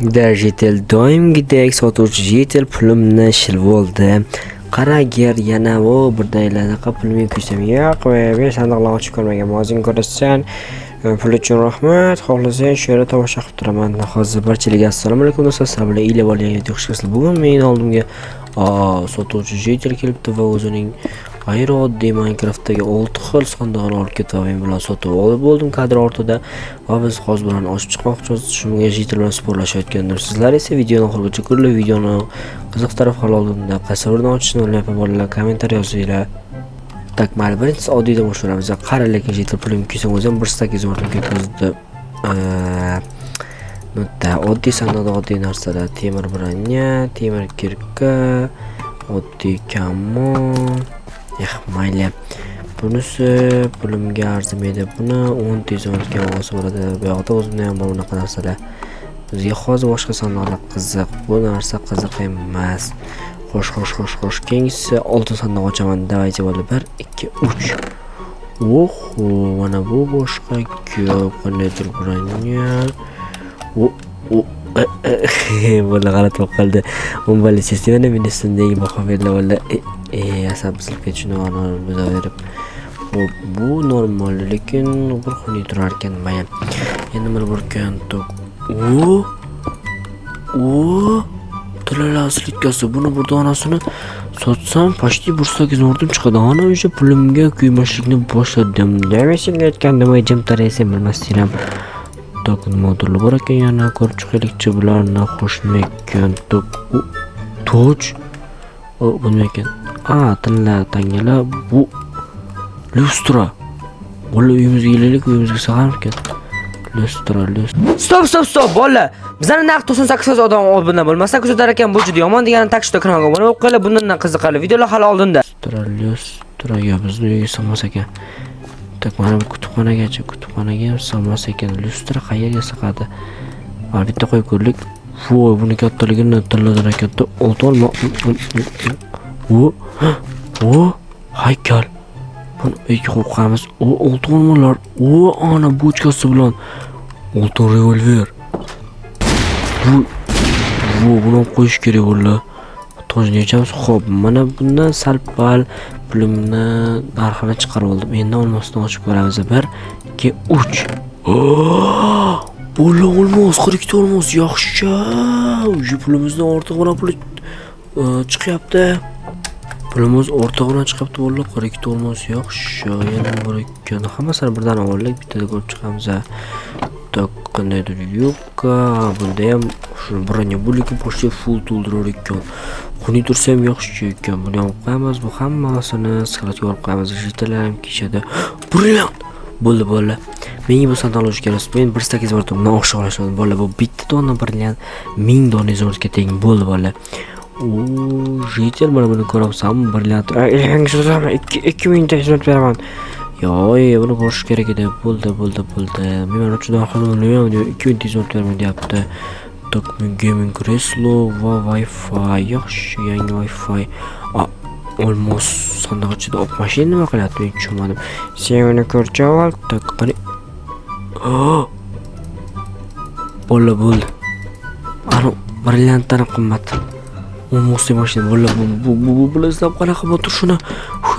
Digital doimgidek sotuvchi Jitel pulimni shilib oldi. Qarager yana o birdaylarga pulimni ko'rsam yo'q va men sandiqlarni ochib ko'rmagan. O'zing ko'rasan. Pul uchun rahmat. Xohlasang shu yerda tomosha qilib turaman. Hozir barchalarga assalomu alaykum do'stlar. Sizlar bilan ila bo'lgan yo'qshisiz. Bugun men oldimga sotuvchi Jitel kelibdi va o'zining g'ayrioddiy Minecraftdagi 6 xil sandiqni olib ketib men bilan sotib olib bo'ldim kadr ortida va biz hozir bilan ochib chiqmoqchimiz. Shunga Jitel bilan sporlashayotgandim. Sizlar esa videoni oxirigacha ko'rib, videoni qiziq taraf oldinda qaysi biridan ochishni o'ylayapman bolalar, kommentariy yozinglar. Tak, mayli, birinchisi oddiydan boshlaymiz. Qara, lekin Jitel pulim ko'rsam o'zim 1.8 o'rdim ketdi. Oddiy sandiqda oddiy narsalar, temir branya, temir kirka, oddiy kamon. Mayli. Bunisi pulimga arzimaydi. Buni 10 tezorga olsa bo'ladi. Bu yoqda o'zimda ham bor bunaqa narsalar. Bizga hozir boshqa sandiqlar qiziq. Bu narsa qiziq emas. Xo'sh. Keyingisi oltin sandiq ochaman. Davaychi bo'ldi. 1, 2, 3. Oho, mana bu boshqa ko'p qandaydir branya. Bunda g'alati bo'lib qoldi. 10 balla chestivani minusindagi baho beriladi. Asabsizlik tushunog'ini buzaverib. Bu normal, lekin bir xunuk turar ekan mayam. Endi mana bir kantok. Talalar slitkasi. Buni bir donasini sotsam почти 1.8 o'rdim chiqadi. Ana o'sha pulimga kuymashlikni boshladim. Demasingga aytgandim, jim taraysan bilmasdim. Moduli bor ekan, yana ko'rib chiqaylikchi bularni qo'shmaykan. Toj. Bilmayman. Tilla tangalar, bu lustra. Bola uyimizga kelaylik, uyimizga sig'armikan? Lustra. Stop, bola. Bizani naq 98 odam oldindan bo'lmasa ko'rsatar ekan, bu juda yomon deganini takishda kanalga obuna bo'lib qo'yinglar, bundan qiziqarli videolar hali oldinda. Lustra yo bizni uyga sig'mas ekan. Tak, mana bu kutubxonaga ham sig'mas ekan. Lustra qayerga sig'adi? Albatta qo'yib ko'rlik. Voy, buni kattaligini tilladan katta olti olma. Haykal. Buni uyga qo'yamiz. Oltin olmalar. Ana bochkasi bilan oltin revolver. Buni qo'yish kerak bo'ldi. Toj nechamiz? Xo'p, mana bundan sal-pal pulimni narxini chiqarib oldim. Endi olmosdan ochib ko'ramiz. 1, 2, 3. Bo'la olmos, 42 olmos. Yaxshi. O'sha pulimizdan ortiqroq pul chiqyapti. Pulimiz ortiqroq chiqyapti bolalar. 42 olmos. Yaxshi. Yana bor ekan. Hammasini birdan oldik, bittada ko'rib chiqamiz. Qandaydir yubka, bunda ham shu branya bo'liki почти full to'ldirar ekan. Xunuk tursam yaxshi ekan. Buni ham qo'yamiz, bu hammasini skratga olib qo'yamiz. Jitalar ham kishada. Brilliant. Bo'ldi bola. Menga bu sandiqni olish kerak. Men 1.8 o'rdim. Bundan o'xshab olishadi. Bola, bu bitta dona brilliant 1000 dona zo'rga teng. Bo'ldi bola. Jitel mana buni ko'ramsan, brilliant. 2000 ta xizmat beraman. Yo'y, buni ko'rish kerak edi. Bo'ldi. Men uchun xohlamayman, 2000 xizmat beraman deyapti. Gaming kreslo va Wi-Fi. Yaxshi, yangi Wi-Fi. Olmos sandiq ichida o'q mashina nima qilyapti, men tushunmadim. Sen uni ko'rcha ol, qani. Bo'ldi. Ana brilliantdan qimmat. Olmos mashina bo'la bu bilan qanaqa bo'tur shuni.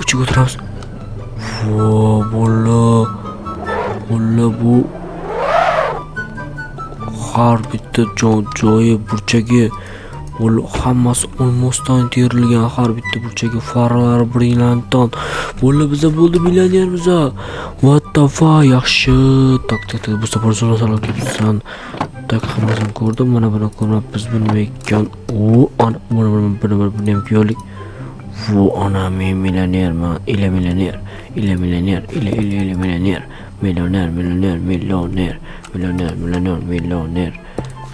Ichiga o'tiramiz. Bo'la bu har bitta joyi burchagi hammasi olmosdan terilgan, har bitta burchagi farlar brilliantdan. Biza bo'ldi millionermiz. What the fuck, yaxshi. Tak, bu safar zo'r salom ketsan. Tak, hammasini ko'rdim, mana buni ko'rmabmiz. Bu nima ekan? Ana buni ham ko'rdik. Ana men millionerman, millioner.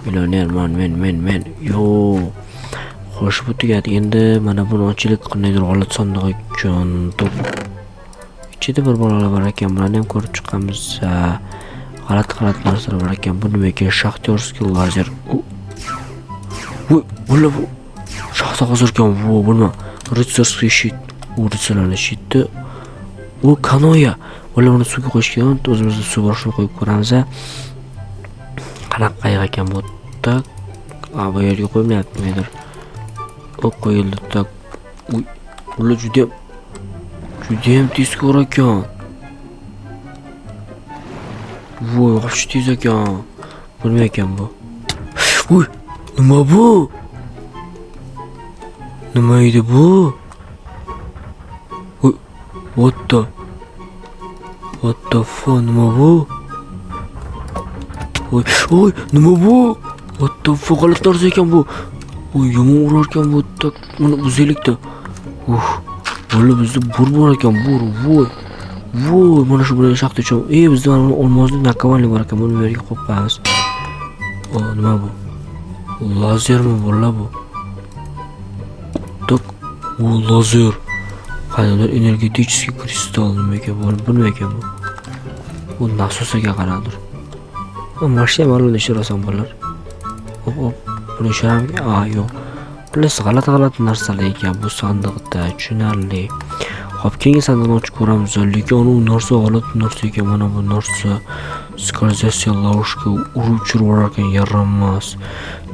Millionerman men. Yo. Xo'sh, bu tugadi. Endi mana buni ochlik qandaydir holat sandiq ekan. Ichida bir bolalar bor ekan, bularni ham ko'rib chiqamiz. G'alati narsalar bor ekan. Bu nima ekan? Shaxtyorskiy lazer. Bu shaxta hozir ekan. Bilma. Ritsarskiy shit. Ritsalarning shiti. Kanoya. Ular buni suvga qo'shgan. O'zimizda suv bor, shuni qo'yib ko'ramiz. Qanaqa qayiq ekan bu? Tak. bu yerga qo'ymayapti nimadir. Qo'yildi. Tak. Uy, ular juda ham tezkor ekan. Voy, yaxshi tez ekan. Nima ekan bu? Uy, nima bu? Nima edi bu? Uy, what the fuck, nima bu? Oy, nima bu? What the fuck, g'alati narsa ekan bu. Oy, yomon urar ekan bu. Tak, buni buzaylikda. Valla bizda bur bor ekan, bur. Voy, mana shu bilan shaxta chom. Bizda mana olmozli nakavali bor ekan, buni bu yerga qo'yib qo'yamiz. Nima bu? Lazermi bo'la bu? Tak, lazer. Qanday energetik kristal nima ekan bu? Nima ekan bu? Bu nasosga qaradir. Mashina malum ishlar oson bo'lar. Hop, buni ishlamga, yo'q. Bular g'alati narsalar ekan bu sandiqda, tushunarli. Hop, keyingi sandiqni ochib ko'ramiz, lekin uni narsa g'alati narsa ekan. Mana bu narsa skorizatsiya lavishga urib orar ekan, yaramas.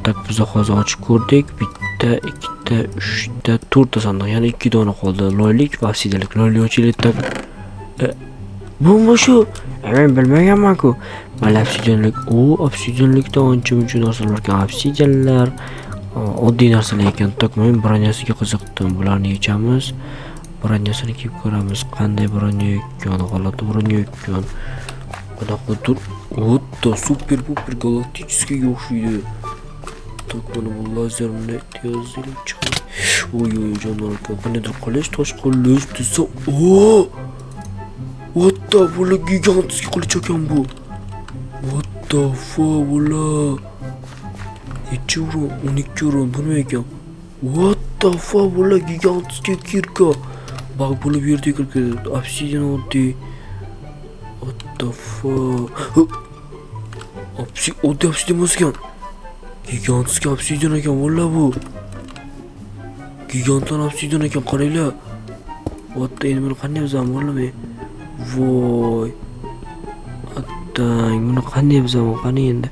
Tak, biz hozir ochib ko'rdik. Bitta, ikkita, uchta, to'rtta sandiq, ya'ni 2 dona qoldi. Loylik va obsidianlik. Loylik ochildi. Tak. Bu shu. Men bilmaganman-ku. Mana obsidianlik, obsidianlikda ancha-muncha narsalar ekan. Obsidianlar oddiy narsalar ekan. Tak, men bronyasiga qiziqdim. Bularni yechamiz. Bronyasini kiyib ko'ramiz. Qanday bronya ekan, g'alati bronya ekan. Bunaqa tur, o'tda super galaktikskiy o'xshaydi. Tak, mana bu lazerni tezlik chiqadi. Oy, jonlar ekan. Qanday qilish, tosh qilish desa, what the fuck, gigantik qilich ekan bu. What the fuck, bola. 2 euro, 12 euro, nima ekan? What the fuck, bola, gigantik kirka. Bak, bu yerda kirka, obsidian oddiy. What the fuck? Obsidian emas ekan. Gigantik obsidian ekan, bola bu. Gigantan obsidian ekan, qaranglar. What the, endi buni qanday bizaman, bola men? Voy. Attang, buni qanday bizaman, qani endi.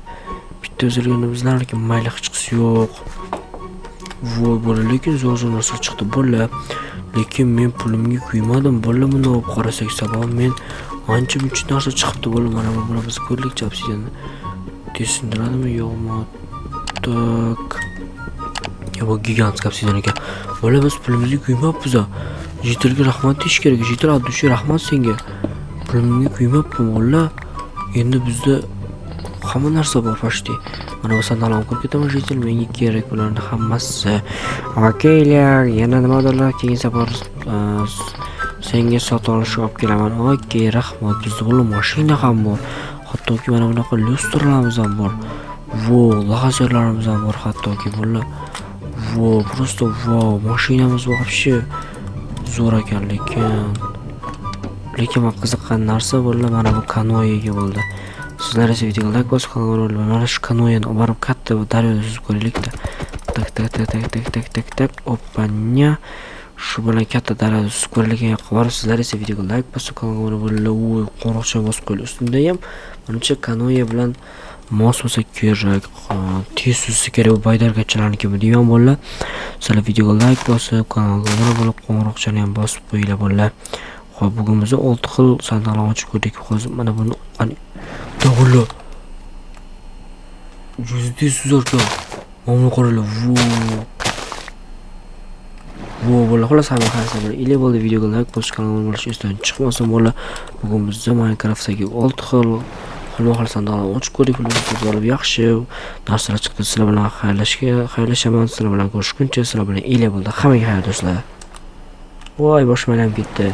Bitta o'zilgani bizlar lekin mayli hech qisi yo'q. Voy, bola, lekin zo'r narsa chiqdi, bola. Lekin men pulimga kuymadim, bola. Buni olib qarasak, sabab men ancha-muncha narsa chiqibdi, bola. Mana buni biz ko'rlikcha obsidianni. Tushundiradimi, yo'qmi? Tak. Bu gigantik obsidian ekan. Bola, biz pulimizga kuymabmiz. Jitirga rahmat deyish kerak. Jitir, addushi rahmat senga. Pulimga kuymabman, bola. Endi bizda hamma narsa bor fashti. Mana bu sandalarni ko'rib ketaman, jitir, menga kerak bularning hammasi. Okeylar, yana nimadirlar, keyin safar senga sotib olishga olib kelaman. Okey, rahmat. Bizda bu mashina ham bor. Hattoki mana bunaqa lyustralarimiz ham bor. Lazerlarimiz ham bor hattoki bular. Просто mashinamiz вообще zo'r ekan, lekin men qiziqqan narsa bo'ldi, mana bu kanoyaga bo'ldi. Sizlar esa videoga like bosib qolgan, mana shu kanoyani olib borib katta daryoda suzib ko'raylik-da. Tak, opanya. Shu bilan katta daryoda suzib ko'raylik. Yoqib sizlar esa videoga like bosib qolgan bo'ldi. Qo'ng'iroqcha bosib qo'yil. Ustida ham menimcha kanoya bilan mos bo'lsa kerak, tez suzsa kerak, bu baydargachalarnikimi deyman bo'ldi. Sizlar videoga like bosib, kanalga obuna bo'lib, qo'ng'iroqchani ham bosib qo'yinglar bo'ldi. Xo'p, bugun biz 6 xil sandiqlarni ochib ko'rdik. Hozir mana buni davullar. Juda suzarkan. Mana qaranglar. Bo'ldi, xolos hamma narsa bilan ile bo'ldi. Videoga like bosish, kanalga obuna bo'lish esdan chiqmasin bo'ldi. Bugun bizda Minecraftdagi 6 xil xilma-xil sandiqlarni ochib ko'rdik. Ularni olib yaxshi narsalar chiqdi. Sizlar bilan xayrlashaman. Sizlar bilan ko'rishguncha, sizlar bilan ile bo'ldi. Hammaga xayr do'stlar. Voy, boshim aylanib ketdi.